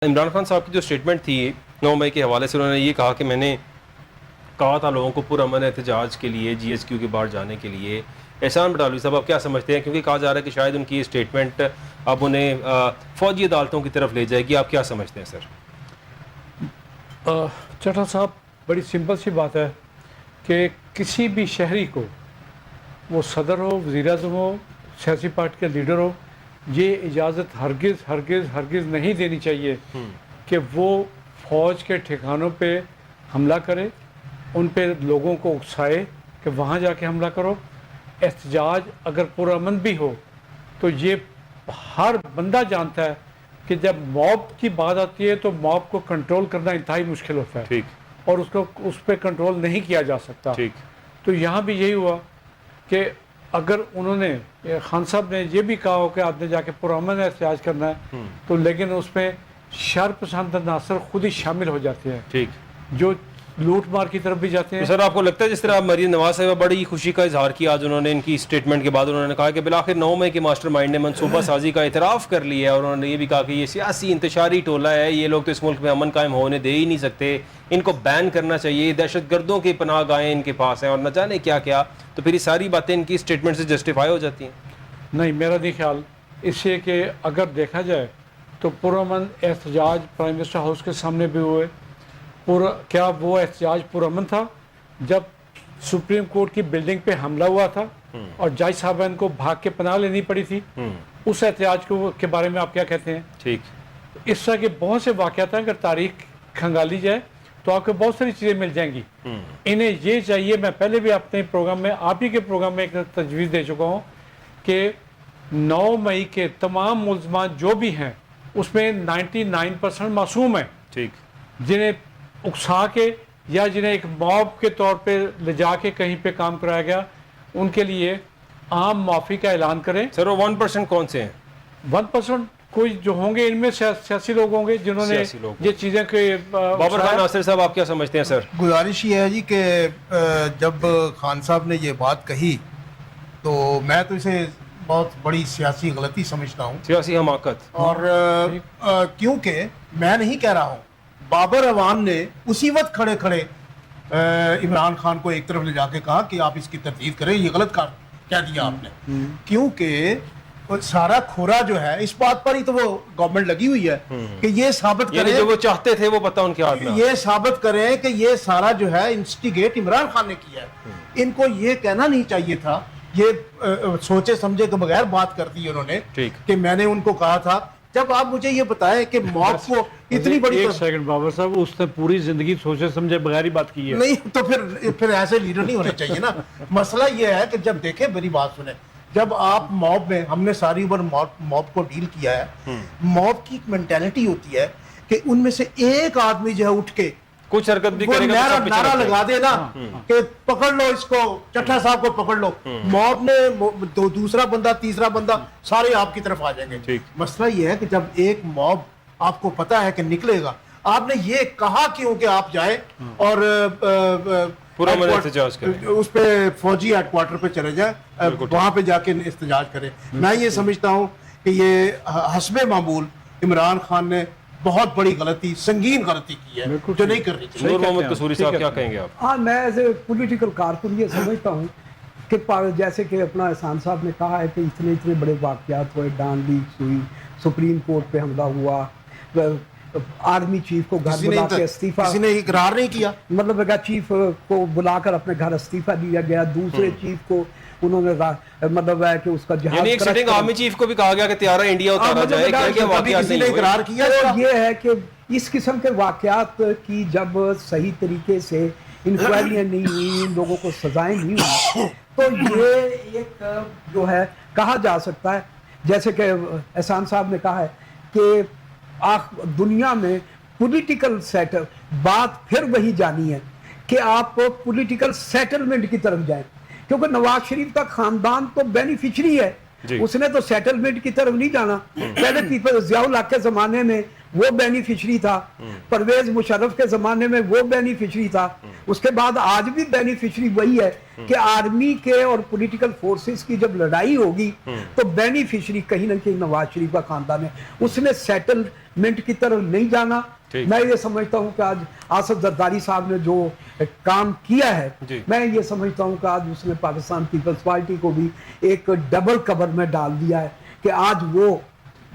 इमरान खान साहब की जो स्टेटमेंट थी 9 मई के हवाले से, उन्होंने ये कहा कि मैंने कहा था लोगों को पुरअमन एहतजाज के लिए GSQ के बाहर जाने के लिए। एहसान बटालवी साहब, आप क्या समझते हैं? क्योंकि कहा जा रहा है कि शायद उनकी ये स्टेटमेंट अब उन्हें फ़ौजी अदालतों की तरफ ले जाएगी। आप क्या समझते हैं सर? चट्टा साहब, बड़ी सिंपल सी बात है कि किसी भी शहरी को, वो सदर हो, वज़ीर-ए-आज़म हो, सियासी पार्टी के लीडर हो, ये इजाज़त हरगिज़ हरगिज़ हरगिज़ नहीं देनी चाहिए कि वो फ़ौज के ठिकानों पे हमला करे, उन पे लोगों को उकसाए कि वहाँ जाके हमला करो। एहतजाज अगर पुरअमन भी हो तो ये हर बंदा जानता है कि जब मॉब की बात आती है तो मॉब को कंट्रोल करना इंतहाई मुश्किल होता है। ठीक। और उसको उस पर कंट्रोल नहीं किया जा सकता। ठीक। तो यहाँ भी यही हुआ कि अगर उन्होंने, खान साहब ने ये भी कहा हो कि आपने जाके पुरअमन एहतजाज करना है, तो लेकिन उसमें शर पसंद अनासर खुद ही शामिल हो जाते हैं। ठीक। जो लूट मार की तरफ भी जाते हैं। तो सर, आपको लगता है जिस तरह मरीम नवाज साहिबा बड़ी खुशी का इजहार किया आज उन्होंने इनकी स्टेटमेंट के बाद, उन्होंने कहा कि बिलाखिर 9 मई के मास्टरमाइंड ने मनसूबा साजी का इतराफ़ कर लिया है, और उन्होंने ये भी कहा कि ये सियासी इंतशारी टोला है, ये लोग तो इस मुल्क में अमन कायम होने दे ही नहीं सकते, इनको बैन करना चाहिए, दहशत गर्दों की पनाह गाहें इनके पास हैं और न जाने क्या क्या। तो फिर ये सारी बातें इनकी स्टेटमेंट से जस्टिफाई हो जाती हैं। नहीं, मेरा नहीं ख्याल इससे कि अगर देखा जाए तो पुरअमन एहतजाज प्राइम मिनिस्टर हाउस के सामने भी हुए। क्या वो एहतजाज पुरअमन था? जब सुप्रीम कोर्ट की बिल्डिंग पे हमला हुआ था और जज साहबान को भाग के पनाह लेनी पड़ी थी, उस एहतजाज के बारे में आप क्या कहते हैं? ठीक। इस तरह के बहुत से वाक़यात हैं, अगर तारीख खंगाली जाए तो आपको बहुत सारी चीज़ें मिल जाएंगी। इन्हें ये चाहिए, मैं पहले भी अपने प्रोग्राम में, आप ही के प्रोग्राम में एक तजवीज़ दे चुका हूँ कि 9 मई के तमाम मुल्ज़मान जो भी हैं उसमें 99% मासूम हैं। ठीक। जिन्हें उकसा के या जिन्हें एक मॉब के तौर पे ले जाके कहीं पे काम कराया गया, उनके लिए आम माफ़ी का ऐलान करें। सर, वो 1% कौन से हैं? 1% कोई जो होंगे, इनमें सियासी लोग होंगे जिन्होंने ये चीज़ें के बाबर खान नासिर साहब, आप क्या समझते हैं सर? गुजारिश ये है जी कि जब खान साहब ने ये बात कही तो मैं तो इसे बहुत बड़ी सियासी गलती समझता हूँ, सियासी हमाकत। और क्योंकि मैं नहीं कह रहा हूँ, बाबर अवान ने उसी वक्त खड़े खड़े इमरान खान को एक तरफ ले जाके कहा कि आप इसकी तरदीद करें, ये गलत कह दिया आपने, क्योंकि सारा खोरा जो है इस बात पर ही तो वो गवर्नमेंट लगी हुई है कि ये साबित करें, जो वो चाहते थे वो पता उनके हाथ में, ये साबित करें कि ये सारा जो है इंस्टिगेट इमरान खान ने किया है। इनको ये कहना नहीं चाहिए था, ये सोचे समझे के बगैर बात कर दी उन्होंने कि मैंने उनको कहा था। जब आप मुझे ये बताएं कि मौत को इतनी बड़ी, एक सेकंड बाबर साहब, उसने पूरी जिंदगी सोचे समझे बगैर ही बात की है। नहीं तो फिर ऐसे लीडर नहीं होने चाहिए ना। मसला ये है कि जब देखे, मेरी बात सुने, जब आप मॉब में, हमने सारी उम्र मॉब को डील किया है, मॉब की मेंटालिटी होती है कि उनमें से एक आदमी जो है उठ के कुछ हरकत भी करेगा, नारा लगा देना कि पकड़ लो इसको, चट्टा साहब को पकड़ लो। मॉब ने दूसरा बंदा, तीसरा बंदा, सारे आपकी तरफ आ जाएंगे। मसला ये है कि जब एक मॉब आपको पता है कि निकलेगा, आपने ये कहा क्यों कि आप जाए और उस पे फौजी हेडक्वार्टर पे चले जाए, वहां पे जाके एहतजाज करें। मैं ये समझता हूँ कि ये हस्बे मामूल इमरान खान ने बहुत बड़ी गलती, संगीन गलती की है जो नहीं करनी चाहिए। नूर मोहम्मद कसूरी साहब, क्या कहेंगे आप? हाँ, मैं एज ए पोलिटिकल कारकुन ये समझता हूँ कि जैसे कि अपना एहसान साहब ने कहा है कि इतने इतने बड़े वाक़यात हुए, डांड लीक्स हुई, सुप्रीम कोर्ट पे हमला हुआ, आर्मी चीफ को घर बुला के इस्तीफा, किसी ने इकरार नहीं किया, मतलब चीफ को बुलाकर अपने घर इस्तीफा दिया गया, दूसरे चीफ को उन्होंने मतलब है कि उसका जहाज, यानी एक सिटिंग आर्मी चीफ को भी कहा गया कि तैयारा इंडिया उतारा जाए, क्या वाकयात किसी ने इकरार किया? तो ये है कि इस किस्म के वाकयात की जब सही तरीके से इंक्वायरियाँ नहीं हुई, इन लोगों को सजाएं नहीं हुई, तो ये एक जो है कहा जा सकता है, जैसे कि एहसान साहब ने कहा है कि दुनिया में पॉलिटिकल सेटल, बात फिर वही जानी है कि आप पॉलिटिकल सेटलमेंट की तरफ जाएं, क्योंकि नवाज शरीफ का खानदान तो बेनिफिशरी है, उसने तो सेटलमेंट की तरफ नहीं जाना। पहले पीपल ज़ियाउल हक के ज़माने में वो बेनिफिशरी था, परवेज मुशर्रफ के ज़माने में वो बेनिफिशरी था, उसके बाद आज भी बेनिफिशरी वही है कि आर्मी के और पॉलिटिकल फोर्सेस की जब लड़ाई होगी तो बेनिफिशियरी कहीं ना कहीं नवाज शरीफ का खानदान है, उसने सेटलमेंट की तरफ नहीं जाना। ठीक। मैं ये समझता हूं कि आज आसफ जरदारी साहब ने जो काम किया जी। है, मैं ये समझता हूं कि आज उसने पाकिस्तान पीपल्स पार्टी को भी एक डबल कवर में डाल दिया है कि आज वो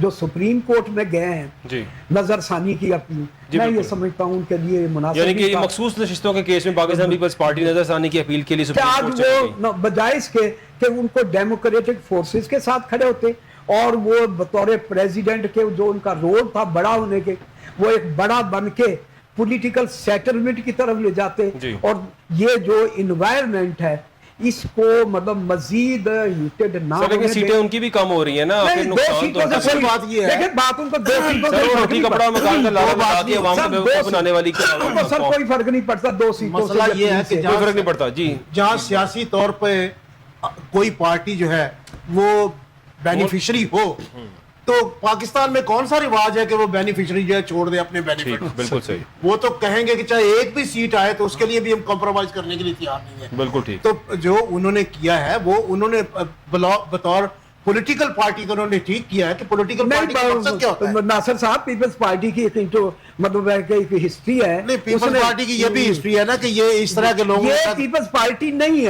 जो सुप्रीम कोर्ट में गए हैं जी नजरसानी की अपनी, जी, मैं ये बिल्कुल। समझता हूं उनके लिए मुनासिब यानी कि भी ये था मखसूस नशिस्तों के केस में पाकिस्तान पीपल्स पार्टी नजरसानी की अपील के लिए कि सुप्रीम आज कोर्ट चली गई। वो बजाय इसके कि उनको डेमोक्रेटिक फोर्सेस के साथ खड़े होते और वो बतौर प्रेसिडेंट के जो उनका रोल था बड़ा होने के, वो एक बड़ा बन के पॉलिटिकल सेटलमेंट की तरफ ले जाते जी। और ये जो इन्वायरमेंट है इसको मतलब मजीद हीटेड ना सर लेकिन होने सीटें दें। उनकी भी कम हो रही है ना, नहीं, फिर दो नुकसान तो सीटों उनका से असल कोई बात ये है। देखिए बात उनको दो सीटों से सर वो फर्क रोटी नहीं कपड़ा पड़ता। मकान का लाला दो बात बता के नहीं, अवाम सर, को दो बेवकूफ बनाने वाली उनको सर कोई फर्क नहीं पड़ता दो सीटों से मसला ये है कि से। जहाँ- कोई फर्क नहीं पड़ता जी। जहां सियासी तौर पे कोई पार्टी जो है वो बेनिफिशियरी हो, तो पाकिस्तान में कौन सा रिवाज है कि वो बेनिफिशियरी जो है छोड़ दे अपने ठीक, बेनिफिट। बिल्कुल सही, वो तो कहेंगे कि चाहे एक भी सीट आए तो उसके लिए भी हम कॉम्प्रोमाइज करने के लिए तैयार नहीं है। बिल्कुल ठीक। तो जो उन्होंने किया है वो उन्होंने बतौर पॉलिटिकल पार्टी का उन्होंने ठीक किया है कि पॉलिटिकल पार्टी का मकसद क्या होता है। नहीं नासिर साहब पीपल्स पार्टी की एक जो मतलब है कि एक हिस्ट्री है, नहीं, पीपल्स उसने- पार्टी की ये भी हिस्ट्री है ना कि ये इस तरह के लोगों ये के साथ पीपल्स पार्टी नहीं है।